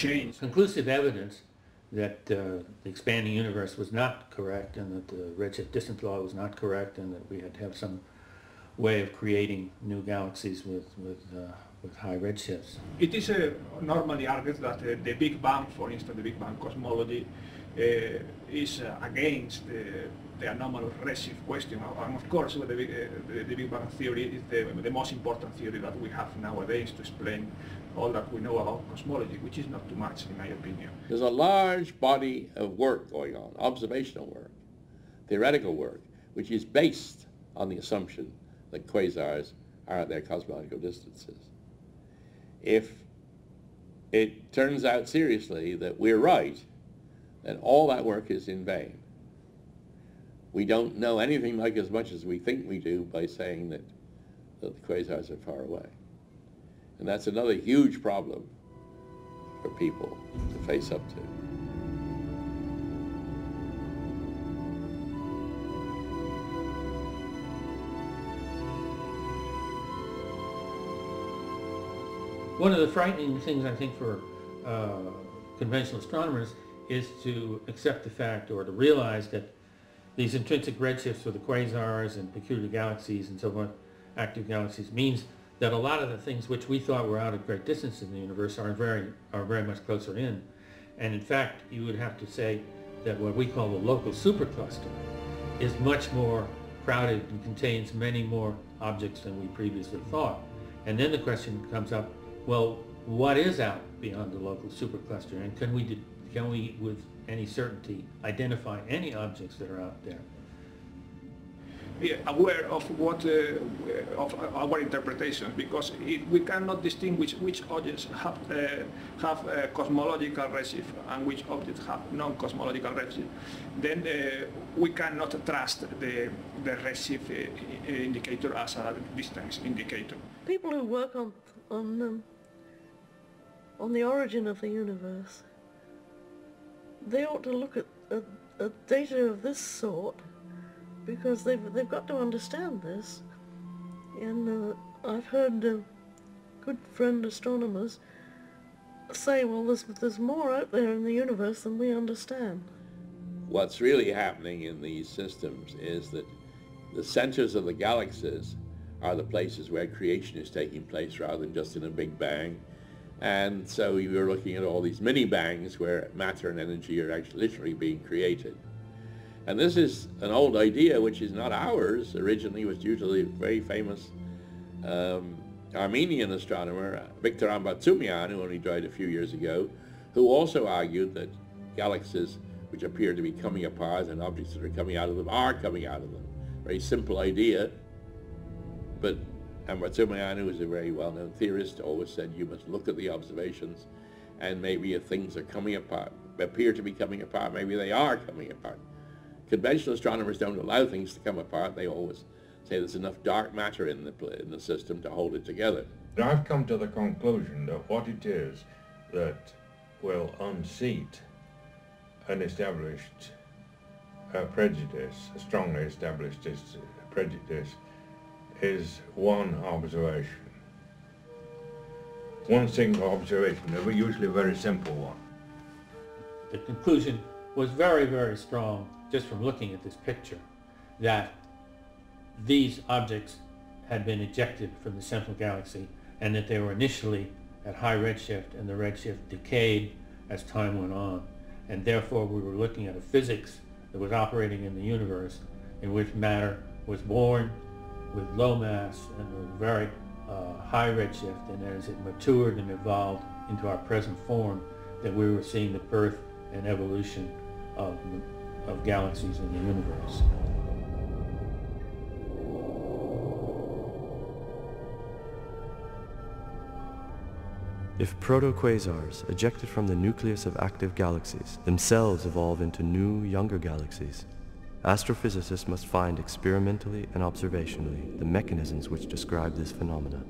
change. Conclusive evidence that the expanding universe was not correct, and that the redshift distance law was not correct, and that we had to have some way of creating new galaxies with high redshifts. It is normally argued that the Big Bang, for instance, the Big Bang cosmology, is against the anomalous redshift question. And of course, the Big Bang theory is the most important theory that we have nowadays to explain all that we know about cosmology, which is not too much, in my opinion. There's a large body of work going on, observational work, theoretical work, which is based on the assumption that quasars are at their cosmological distances. If it turns out seriously that we're right, then all that work is in vain. We don't know anything like as much as we think we do by saying that the quasars are far away. And that's another huge problem for people to face up to. One of the frightening things, I think, for conventional astronomers is to accept the fact, or to realize that these intrinsic redshifts for the quasars and peculiar galaxies and so on, active galaxies, means that a lot of the things which we thought were out at great distance in the universe are very much closer in. And in fact, you would have to say that what we call the local supercluster is much more crowded and contains many more objects than we previously thought. And then the question comes up, well, what is out beyond the local supercluster, and can we with any certainty identify any objects that are out there? Be aware of what of our interpretations, because we cannot distinguish which objects have cosmological redshift and which objects have non-cosmological redshift. Then we cannot trust the redshift indicator as a distance indicator. People who work on the origin of the universe, they ought to look at data of this sort, because they've got to understand this. And I've heard good friend astronomers say, well, there's more out there in the universe than we understand. What's really happening in these systems is that the centers of the galaxies are the places where creation is taking place rather than just in a big bang. And so you're looking at all these mini bangs where matter and energy are actually literally being created. And this is an old idea which is not ours. Originally it was due to the very famous Armenian astronomer Victor Ambartsumian, who only died a few years ago, who also argued that galaxies which appear to be coming apart and objects that are coming out of them are coming out of them. Very simple idea, but Ambartsumian, who was a very well-known theorist, always said you must look at the observations, and maybe if things are coming apart, appear to be coming apart, maybe they are coming apart. Conventional astronomers don't allow things to come apart. They always say there's enough dark matter in the system to hold it together. I've come to the conclusion that what it is that will unseat an established prejudice, a strongly established prejudice, is one observation. One single observation, usually a very simple one. The conclusion was very, very strong just from looking at this picture, that these objects had been ejected from the central galaxy, and that they were initially at high redshift, and the redshift decayed as time went on. And therefore we were looking at a physics that was operating in the universe in which matter was born with low mass and with very high redshift, and as it matured and evolved into our present form, that we were seeing the birth and evolution of galaxies in the universe. If proto-quasars ejected from the nucleus of active galaxies themselves evolve into new, younger galaxies, astrophysicists must find experimentally and observationally the mechanisms which describe this phenomenon.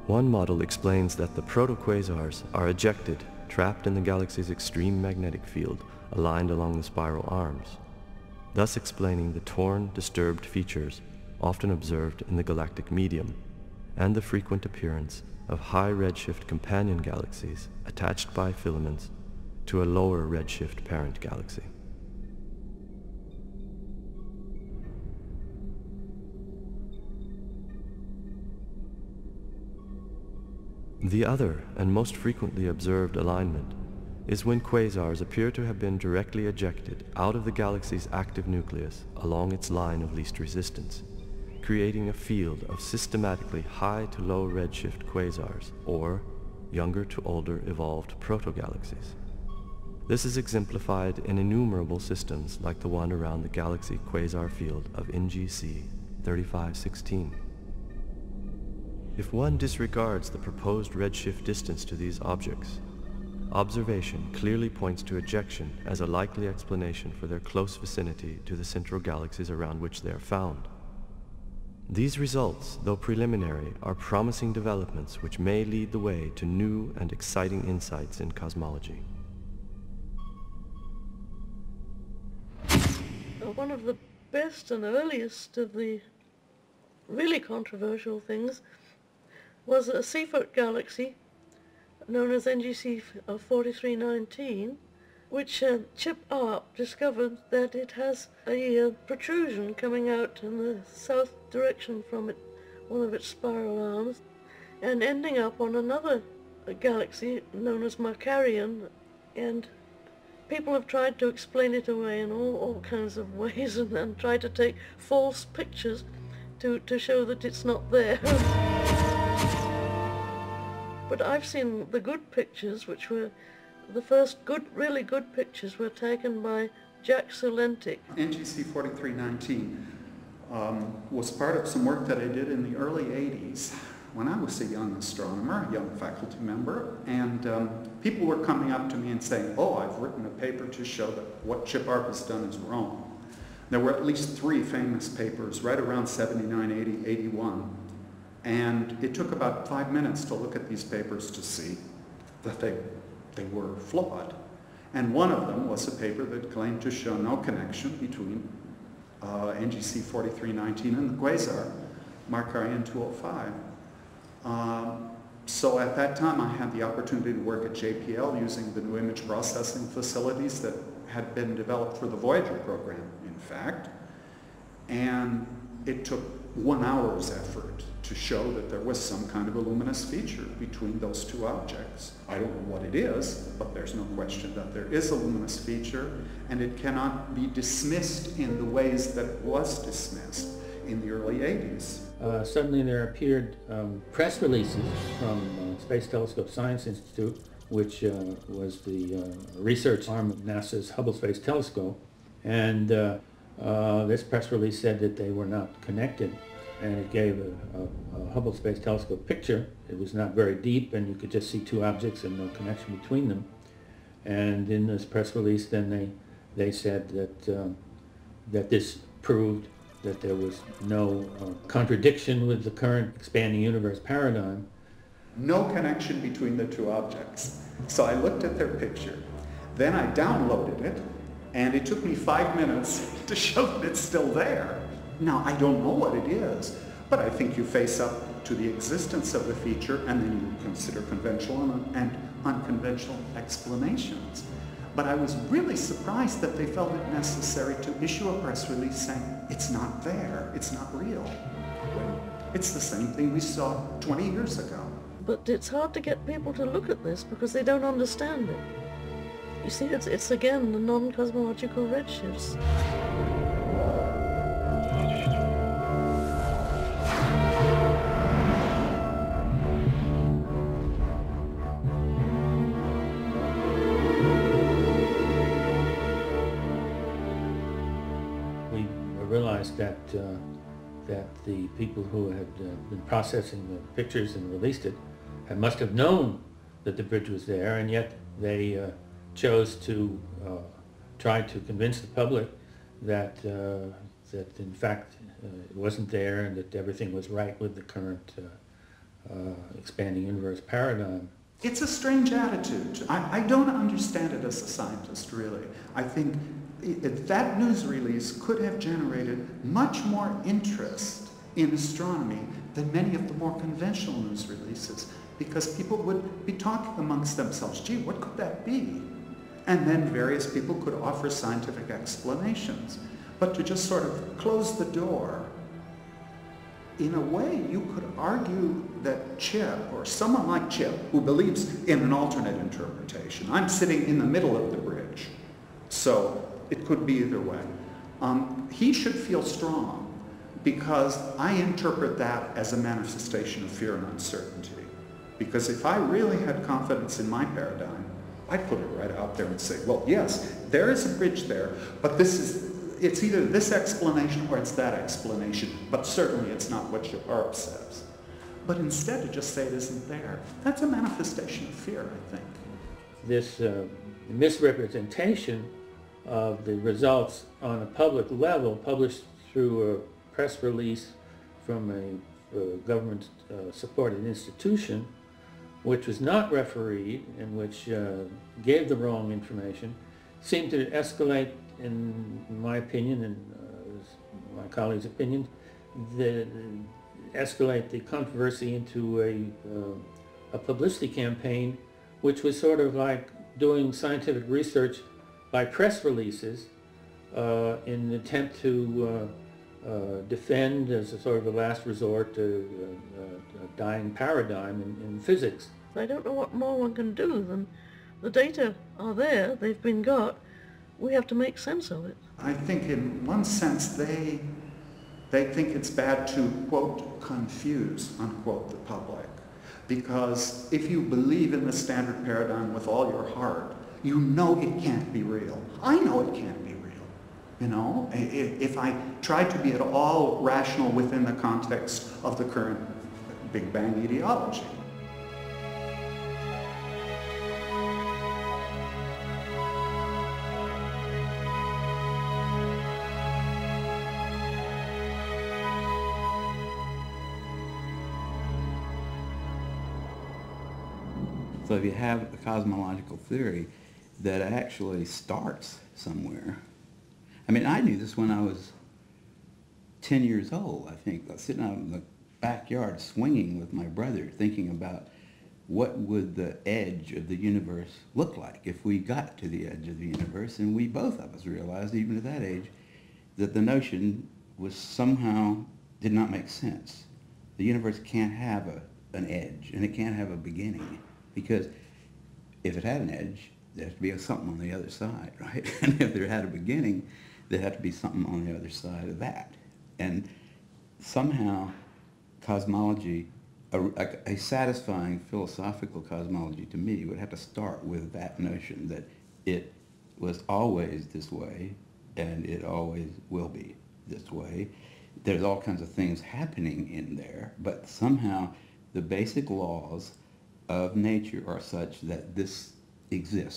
One model explains that the proto-quasars are ejected, trapped in the galaxy's extreme magnetic field, aligned along the spiral arms, thus explaining the torn, disturbed features often observed in the galactic medium, and the frequent appearance of high redshift companion galaxies attached by filaments to a lower redshift parent galaxy. The other and most frequently observed alignment is when quasars appear to have been directly ejected out of the galaxy's active nucleus along its line of least resistance, creating a field of systematically high to low redshift quasars, or younger to older evolved protogalaxies. This is exemplified in innumerable systems like the one around the galaxy quasar field of NGC 3516. If one disregards the proposed redshift distance to these objects, observation clearly points to ejection as a likely explanation for their close vicinity to the central galaxies around which they are found. These results, though preliminary, are promising developments which may lead the way to new and exciting insights in cosmology. One of the best and earliest of the really controversial things was a Seyfert galaxy known as NGC 4319, which Chip Arp discovered that it has a protrusion coming out in the south direction from it, one of its spiral arms, and ending up on another galaxy known as Markarian, and people have tried to explain it away in all kinds of ways and tried to take false pictures to show that it's not there. But I've seen the good pictures, which were the first really good pictures were taken by Jack Sulentic. NGC 4319 was part of some work that I did in the early 80s when I was a young astronomer, a young faculty member, and people were coming up to me and saying, oh, I've written a paper to show that what Chip Arp has done is wrong. There were at least 3 famous papers right around 79, 80, 81. And it took about 5 minutes to look at these papers to see that they were flawed. And one of them was a paper that claimed to show no connection between NGC 4319 and the quasar Markarian 205. So at that time I had the opportunity to work at JPL using the new image processing facilities that had been developed for the Voyager program, in fact. And it took 1 hour's effort to show that there was some kind of a luminous feature between those 2 objects. I don't know what it is, but there's no question that there is a luminous feature, and it cannot be dismissed in the ways that it was dismissed in the early 80s. Suddenly there appeared press releases from Space Telescope Science Institute, which was the research arm of NASA's Hubble Space Telescope, and this press release said that they were not connected, and it gave a Hubble Space Telescope picture. It was not very deep, and you could just see 2 objects and no connection between them. And in this press release, then they said that this proved that there was no contradiction with the current expanding universe paradigm. No connection between the 2 objects. So I looked at their picture, then I downloaded it, and it took me 5 minutes to show that it's still there. Now, I don't know what it is, but I think you face up to the existence of the feature and then you consider conventional and unconventional explanations. But I was really surprised that they felt it necessary to issue a press release saying, it's not there, it's not real. When it's the same thing we saw 20 years ago. But it's hard to get people to look at this because they don't understand it. You see, it's again the non-cosmological redshifts. We realized that the people who had been processing the pictures and released it must have known that the bridge was there, and yet they chose to try to convince the public that in fact it wasn't there and that everything was right with the current expanding universe paradigm. It's a strange attitude. I don't understand it as a scientist, really. I think that news release could have generated much more interest in astronomy than many of the more conventional news releases, because people would be talking amongst themselves, gee, what could that be? And then various people could offer scientific explanations. But to just sort of close the door, in a way you could argue that Chip, or someone like Chip, who believes in an alternate interpretation, I'm sitting in the middle of the bridge, so it could be either way, he should feel strong, because I interpret that as a manifestation of fear and uncertainty. Because if I really had confidence in my paradigm, I'd put it right out there and say, well, yes, there is a bridge there, but it's either this explanation or it's that explanation, but certainly it's not what your ARP says. But instead to just say it isn't there, that's a manifestation of fear, I think. This misrepresentation of the results on a public level, published through a press release from a government-supported institution, which was not refereed and which gave the wrong information, seemed to escalate, in my opinion and my colleagues' opinion, escalate the controversy into a publicity campaign, which was sort of like doing scientific research by press releases in an attempt to defend, as a sort of a last resort, a dying paradigm in physics. I don't know what more one can do than the data are there, they've been got, we have to make sense of it. I think in one sense they think it's bad to, quote, confuse, unquote, the public. Because if you believe in the standard paradigm with all your heart, you know it can't be real. I know it can't be real. You know, if I try to be at all rational within the context of the current Big Bang ideology. So if you have a cosmological theory that actually starts somewhere. I mean, I knew this when I was 10 years old, I think, sitting out in the backyard swinging with my brother, thinking about what would the edge of the universe look like if we got to the edge of the universe. And we both of us realized, even at that age, that the notion was somehow did not make sense. The universe can't have an edge, and it can't have a beginning. Because if it had an edge, there has to be something on the other side, right? And if there had a beginning, there had to be something on the other side of that. And somehow cosmology, a satisfying philosophical cosmology to me would have to start with that notion that it was always this way and it always will be this way. There's all kinds of things happening in there, but somehow the basic laws of nature are such that this exists.